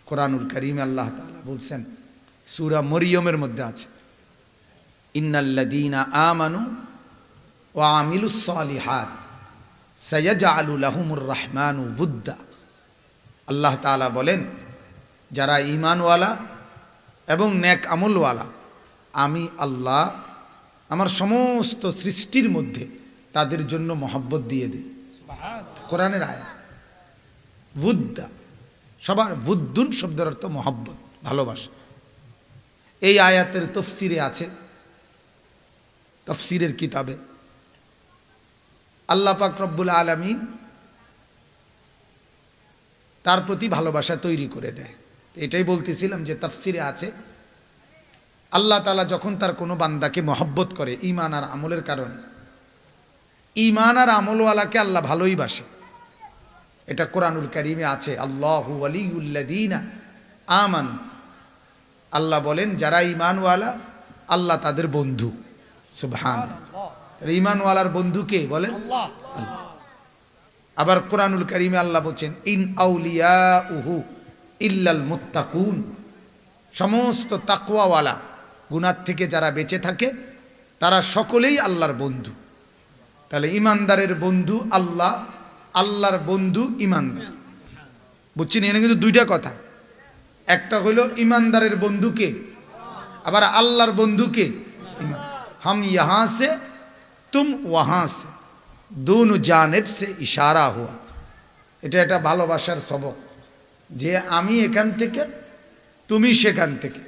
কোরআনুল কারীমে আল্লাহ তাআলা বলছেন, সূরা মরিয়মের মধ্যে আছে, ইন্নাল্লাযীনা আমানু ওয়া আমিলুস সালিহাত সায়াজআলু লাহুমুর রাহমানু উদ্দা। আল্লাহ তাআলা বলেন, যারা ঈমানওয়ালা এবং নেক আমলওয়ালা, আমি আল্লাহ আমার সমস্ত সৃষ্টির মধ্যে তাদের জন্য মহব্বত দিয়ে দিই। কোরআনের আয়াত। উদ্দা, সবার বুদ্দুন শব্দের অর্থ মহব্বত, ভালোবাসা। এই আয়াতের তাফসীরে আছে, তাফসীরের কিতাবে আল্লাহ পাক রব্বুল আলামিন তার প্রতি ভালোবাসা তৈরি করে দেয়। এটাই বলতেছিলাম যে তাফসীরে আছে, আল্লাহ তাআলা যখন তার কোনো বান্দাকে মহব্বত করে ঈমান আর আমলের কারণে, ঈমান আর আমলওয়ালাকে আল্লাহ ভালোই বাসে। এটা কোরআনুল কারীমে আছে, আল্লাহু ওয়ালিয়ুল্লাযীনা আমানু। আল্লাহ বলেন, যারা ঈমানওয়ালা আল্লাহ তাদের বন্ধু। সুবহানাল্লাহ। তাহলে ঈমানওয়ালার বন্ধু কে বলেন? আল্লাহ। আবার কোরআনুল কারীমে আল্লাহ বলেন, ইন আউলিয়াউহু ইল্লাল মুত্তাকুন। সমস্ত তাকওয়াওয়ালা, গুনাহ থেকে যারা বেঁচে থাকে তারা সকলেই আল্লাহর বন্ধু। তাহলে ঈমানদারের বন্ধু আল্লাহ, আল্লাহর বন্ধু ঈমানদার। বুঝছেন? এখানে কিন্তু দুইটা কথা, একটা হলো ঈমানদারের বন্ধুকে, আবার আল্লাহর বন্ধুকে। हम यहाँ से तुम वहाँ से, दोनों जानिब से इशारा हुआ। এটা ভালোবাসার সবক, যে আমি এখান থেকে তুমি সেখান থেকে।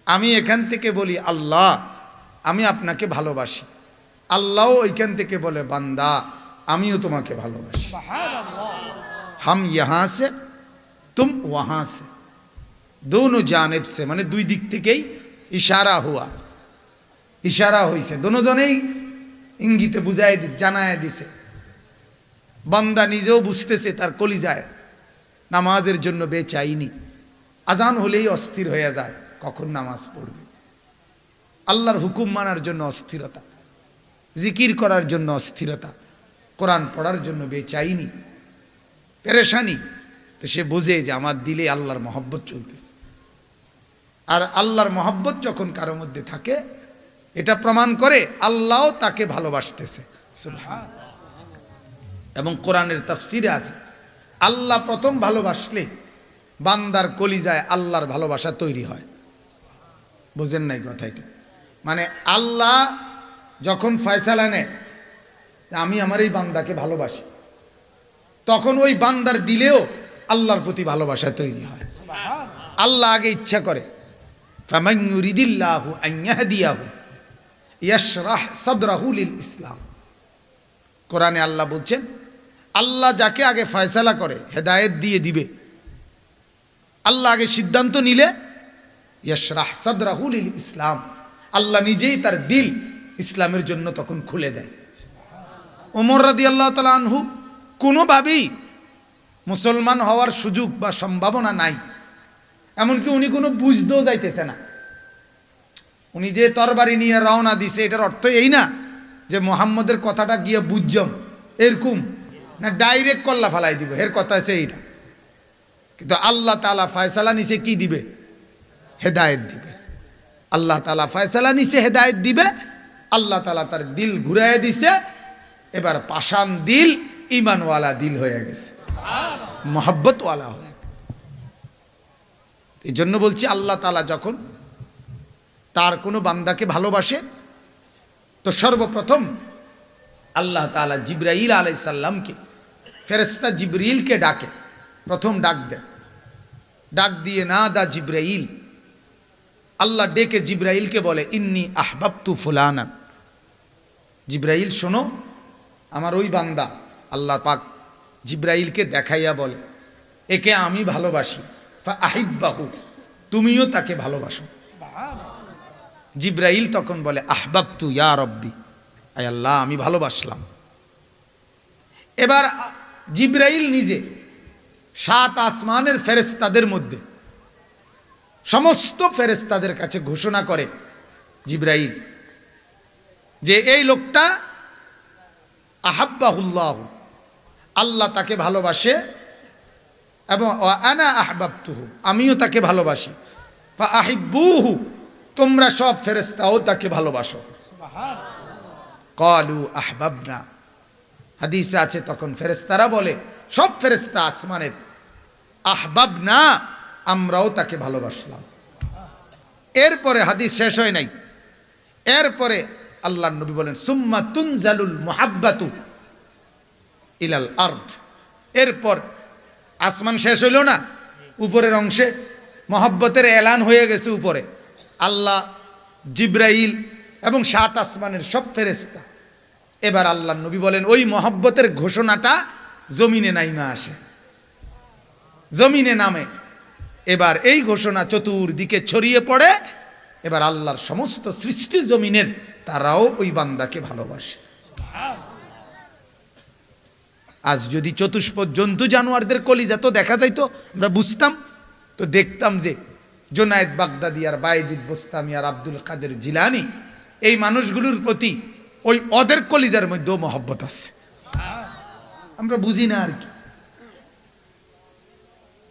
আমি এখান থেকে বলি আল্লাহ আমি আপনাকে ভালোবাসি, আল্লাহও ওইখান থেকে বলে বান্দা আমিও তোমাকে ভালোবাসি। हम यहाँ से तुम वहाँ से, दोनों जानिब से, মানে দুই দিক থেকেই ইশারা হুয়া, ইশারা হইছে, দুজনেই ইঙ্গিতে বুঝাই দিছে, জানায় দিছে। বান্দা নিজেও বুঝতেছে তার কলিজায় নামাজের জন্য বেচাইনি, আজান হলেই অস্থির হয়ে যায় কখন নামাজ পড়বে। আল্লাহর হুকুম মানার জন্য অস্থিরতা, জিকির করার জন্য অস্থিরতা, কোরআন পড়ার জন্য বেচাইনি, পেরেশানি। তো সে বুঝে যে আমার দিলে আল্লাহর মহব্বত চলতেছে। আর আল্লাহর মহব্বত যখন কারো মধ্যে থাকে, এটা প্রমাণ করে আল্লাহও তাকে ভালোবাসতেছে। সুবহানাল্লাহ। এবং কোরআনের তাফসীরে আছে, আল্লাহ প্রথম ভালোবাসলে বান্দার কলিজায় আল্লাহর ভালোবাসা তৈরি হয়। বুঝেন নাই কথা? এটা মানে আল্লাহ যখন ফয়সালা নেয় আমি আমার এই বান্দাকে ভালোবাসি, তখন ওই বান্দার দিলেও আল্লাহর প্রতি ভালোবাসা তৈরি হয়। আল্লাহ আগে ইচ্ছা করে, ফামান ইউরিদিল্লাহু আন ইয়াহদিয়াহু ইয়াশরাহ সাদরাহু লিল ইসলাম। কোরআনে আল্লাহ বলছেন, আল্লাহ যাকে আগে ফয়সালা করে হেদায়েত দিয়ে দিবে, আল্লাহ আগে সিদ্ধান্ত নিলে ইয়াশরাহ সাদরাহু লিল ইসলাম, আল্লাহ নিজেই তার দিল ইসলামের জন্য তখন খুলে দেয়। ওমর রাদিয়াল্লাহু তাআলা আনহু কোনোভাবেই মুসলমান হওয়ার সুযোগ বা সম্ভাবনা নাই, এমনকি উনি কোনো বুঝতেও যাইতেছে না। উনি যে তরবারি নিয়ে রওনা দিছে, এটার অর্থ এই না যে মুহাম্মদের কথাটা গিয়ে বুঝজম, এরকম না, ডাইরেক্ট কল্লা ফালাই দিব, এর কথা আছে এইটা। কিন্তু আল্লাহ তাআলা ফয়সালা নিছে কি দিবে? হেদায়েত দিবে। আল্লাহ তাআলা ফয়সালা নিছে হেদায়েত দিবে, আল্লাহ তাআলা তার দিল ঘুরাইয়া দিছে, এবার পাষাণ দিল ঈমানওয়ালা দিল হয়ে গেছে, মহব্বতওয়ালা হয়ে গেছে। এই জন্য বলছি, আল্লাহ তাআলা যখন তার কোনো বান্দাকে ভালোবাসে, তো সর্বপ্রথম আল্লাহ তাআলা জিবরাইল আলাইহিস সালামকে, ফেরেশতা জিবরিলকে ডাকে, প্রথম ডাক দেয়। ডাক দিয়ে না দা জিবরাইল, আল্লাহ ডেকে জিবরাইলকে বলে, ইন্নী আহবাবতু ফুলানান। জিবরাইল শোনো, আমার ওই বান্দা, আল্লাহ পাক জিবরাইলকে দেখাইয়া বলে, একে আমি ভালোবাসি, ফা আহিব্বাহু, তুমিও তাকে ভালোবাসো। জিবরাইল তখন বলে, আহবাবতু ইয়া রব্বি, আয় আল্লাহ আমি ভালোবাসলাম। এবার জিবরাইল নিজে 7 আসমানের ফেরেশতাদের মধ্যে সমস্ত ফেরেশতাদের কাছে ঘোষণা করে জিবরাইল যে এই লোকটা আহাব্বাহুল্লাহ, আল্লাহ তাকে ভালোবাসে, এবং আনা আহবাবতুহু, আমিও তাকে ভালোবাসি, ফা আহিব্বুহু, তোমরা সব ফেরেশতাও তাকে ভালোবাসো। ক্বালু আহবাবনা, হাদিসে আছে তখন ফেরেশতারা বলে, সব ফেরেশতা আসমানের, আহবাবনা, আমরাও তাকে ভালোবাসলাম। এরপরে হাদিস শেষ হয় নাই, এরপরে আল্লাহর নবী বলেন সুম্মা তুনজালুল মুহাব্বাতু ইলাল আরদ, এরপর আসমান শেষ হইল না, উপরের অংশে মহব্বতের এলান হয়ে গেছে উপরে। আল্লাহ, জিব্রাইল এবং 7 আসমানের সব ফেরেশতা, এবার আল্লাহর নবী বলেন ওই মহব্বতের ঘোষণাটা জমিনে নাইমা আসে, জমিনে নামে। এবার এই ঘোষণা চতুর্দিকে ছড়িয়ে পড়ে। এবার আল্লাহর সমস্ত সৃষ্টি জমিনের তারাও ওই বান্দাকে ভালোবাসে। আজ যদি চতুষ্পদ জন্তু জানোয়ারদের কলিজা তো দেখা যাইতো, আমরা বুঝতাম তো, দেখতাম যে জোনায়েদ বাগদাদি আর বায়েজিদ বোস্তামি আর আব্দুল কাদের জিলানি, এই মানুষগুলোর প্রতি ওই ওদের কলিজার মধ্যেও মহব্বত আছে, আমরা বুঝি না আর কি।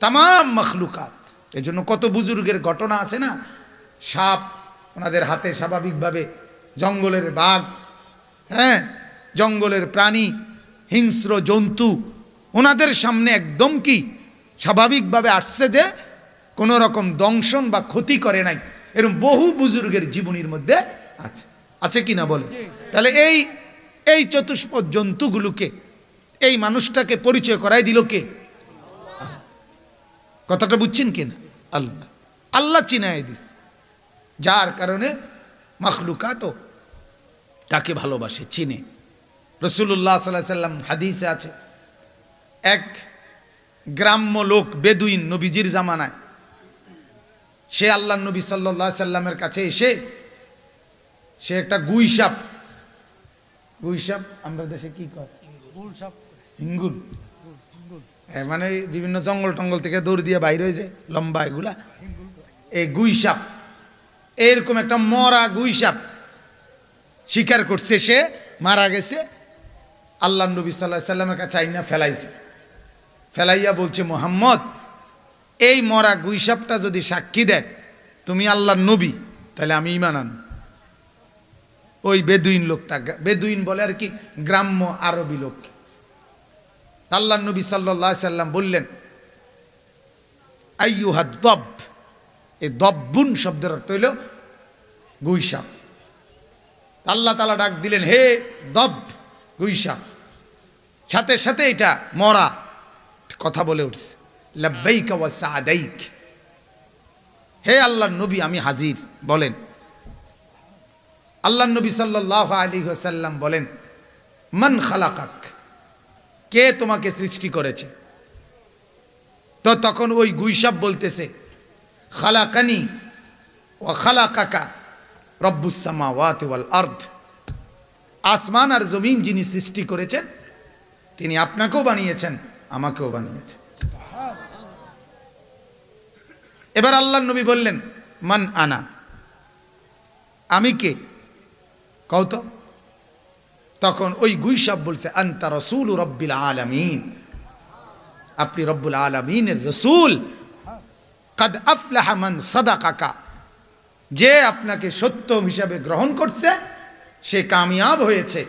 তামাম মখলুকাত, এই জন্য কত বুজুর্গের ঘটনা আছে না, সাপ ওনাদের হাতে স্বাভাবিকভাবে, জঙ্গলের বাঘ, হ্যাঁ, জঙ্গলের প্রাণী, হিংস্র জন্তু ওনাদের সামনে একদম কি স্বাভাবিকভাবে আসছে, যে কোনো রকম দংশন বা ক্ষতি করে নাই, এরকম বহু বুজুর্গের জীবনীর মধ্যে আছে, আছে কি না বলে। তাহলে এই চতুষ্পদ জন্তুগুলোকে, এই মানুষটাকে পরিচয় করাই দিল কে? কথাটা বুঝছেন কিনা? আল্লাহ, আল্লাহ চিনায় দিস, যার কারণে মখলুকাত তাকে ভালোবাসে, চিনে। রাসূলুল্লাহ সাল্লাল্লাহু আলাইহি সাল্লাম হাদিসে আছে, এক গ্রাম্য লোক বেদুইন নবীজির জামানায়, সে আল্লাহ নবী সাল্লাল্লাহু আলাইহি সাল্লামের কাছে এসে সে একটা গুইসাপ, গুইসাপ আমরা দেশে কি কয়, হিঙ্গুল, মানে বিভিন্ন জঙ্গল টঙ্গল থেকে দৌড় দিয়ে বাইর হয়ে যায় লম্বা এগুলা, এই গুইসাপ, এরকম একটা মরা গুইসাপ শিকার করছে, সে মারা গেছে। আল্লাহ নবী সাল্লাল্লাহু আলাইহি সাল্লামের কাছে আইনা ফেলাইছে, ফেলাইয়া বলছে, মুহাম্মদ, এই মরা গুইসাপটা যদি সাক্ষী দেয় তুমি আল্লাহর নবী, তাহলে আমি ঈমান আনব। ওই বেদুইন লোকটা, বেদুইন বলে আর কি গ্রাম্য আরবি লোক। আল্লাহর নবী সাল্লাল্লাহু আলাইহি সাল্লাম বললেন, আইয়ুহাদ দব, এই দব্বুন শব্দের অর্থ হইল গুইসাপ। আল্লাহ তাআলা ডাক দিলেন, হে দব, গুইসাপ। সাথে সাথে এটা মরা কথা বলে উঠছে, লাব্বাইকা ওয়া সাদাইক, হে আল্লাহর নবী আমি হাজির, বলেন। আল্লাহর নবী সাল্লাল্লাহু আলাইহি ওয়াসাল্লাম বলেন, মান খালাকাক, কে তোমাকে সৃষ্টি করেছে? তো তখন ওই গুইসাপ বলতেছে, খালাকানি ওয়া খালাকাকা রব্বুস সামাওয়াতি ওয়াল আরদ, আসমান আর জমিন যিনি সৃষ্টি করেছেন তিনি আপনাকেও বানিয়েছেন, আমাকেও বানিয়েছেন। এবার আল্লাহর নবী বললেন, মান আনা, আমি কে, কও তো। তখন ওই গুইসাপ বলছে, আনতা রাসূলু রাব্বিল আলামিন, আপনি রব্বুল আলামিনের রাসূল। কাদ আফলাহা মান সাদাকাকা, যে আপনাকে সত্য হিসাবে গ্রহণ করছে সে কামিয়াব হয়েছে।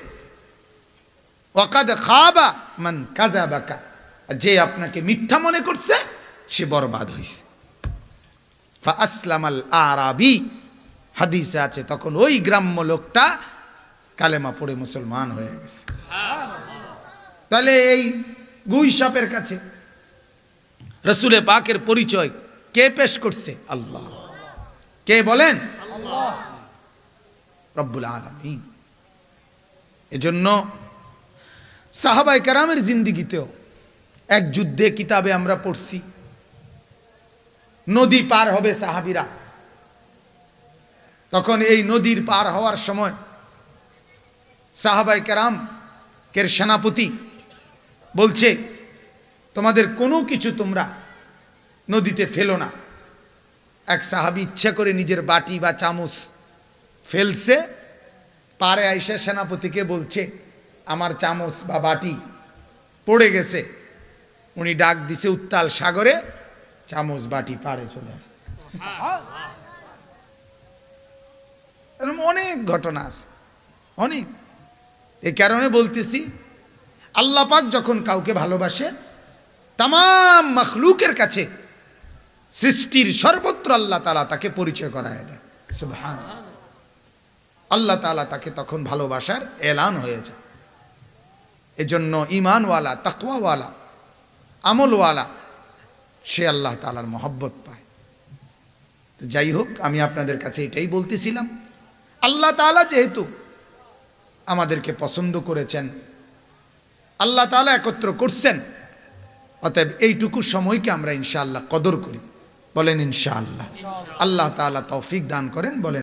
ওয়াকাদ খাবা মান কাযাবাকা, যে আপনাকে মিথ্যা মনে করছে সে বরবাদ হয়েছে। ফা আসলামাল আরাবি, হাদিসে আছে তখন ওই গ্রাম্য লোকটা কালেমা পড়ে মুসলমান হয়ে গেছে। তাহলে এই গুইসাপের কাছে রাসূলে পাকের পরিচয় কে পেশ করছে? আল্লাহ। কে বলেন? আল্লাহ রব্বুল আলামিন। এজন্য সাহাবায়ে কেরামের জিন্দেগিতেও এক যুদ্ধে কিতাবে আমরা পড়ছি, নদী পার হবে সাহাবীরা, তখন এই নদীর পার হওয়ার সময় সাহাবায়ে কেরামের সেনাপতি বলছে, তোমাদের কোনো কিছু তোমরা নদীতে ফেলো না। এক সাহাবী ইচ্ছা করে নিজের বাটি বা চামচ ফেলছে, পারে আইসা সেনাপতিকে বলছে, আমার চামচ বা বাটি পড়ে গেছে, উনি ডাক দিছে উত্তাল সাগরে, চামচ বাটি পাড়ে চলে আসে। এরকম অনেক ঘটনা আছে, অনেক। এই কারণে বলতেছি, আল্লাহ পাক যখন কাউকে ভালোবাসে, তামাম মখলুকের কাছে সৃষ্টির সর্বত্র আল্লাহ তাআলা তাকে পরিচয় করায় দেয়। সুবহানাল্লাহ। আল্লাহ তাআলা তাকে তখন ভালোবাসার এলান হয়ে যায়। এজন্য ঈমানওয়ালা, তাকওয়াওয়ালা, আমলওয়ালা সে আল্লাহ তাআলার মহব্বত পায়। তো যাই হোক, আমি আপনাদের কাছে এটাই বলতেছিলাম, আল্লাহ তাআলা যেহেতু আমাদেরকে পছন্দ করেছেন, আল্লাহ তাআলা একত্র করছেন, অতএব এইটুকু সময়কে আমরা ইনশাআল্লাহ কদর করি। বলেন ইনশাআল্লাহ। আল্লাহ তাআলা তৌফিক দান করেন। বলেন।